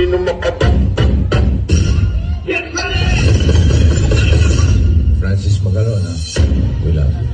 sino makabang. Francis Magalon, ha? We love you.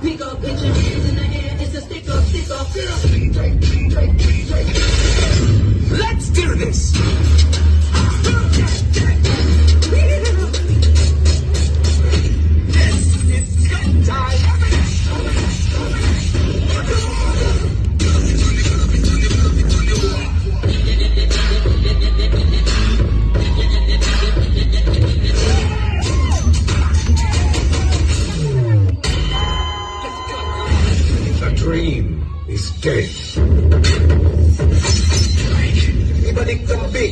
Pick up, put your hands in the air, it's a stick up, stick up. Let's do this! This is gun time! The dream is dead. Ibalik tabi.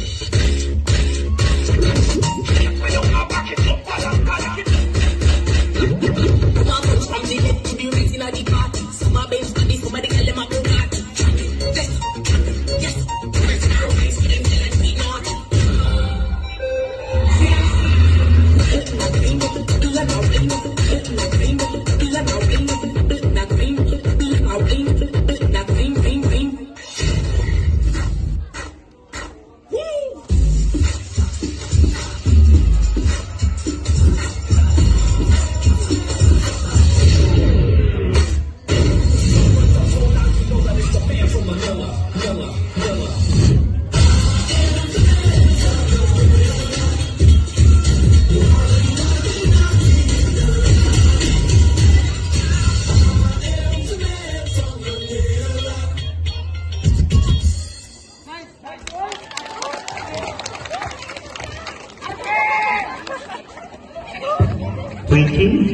Mama from the head to the wrist in the party. Some of them study, some of the girl them a Bugatti. Yes, let's go. Them tell us we naughty. Waiting.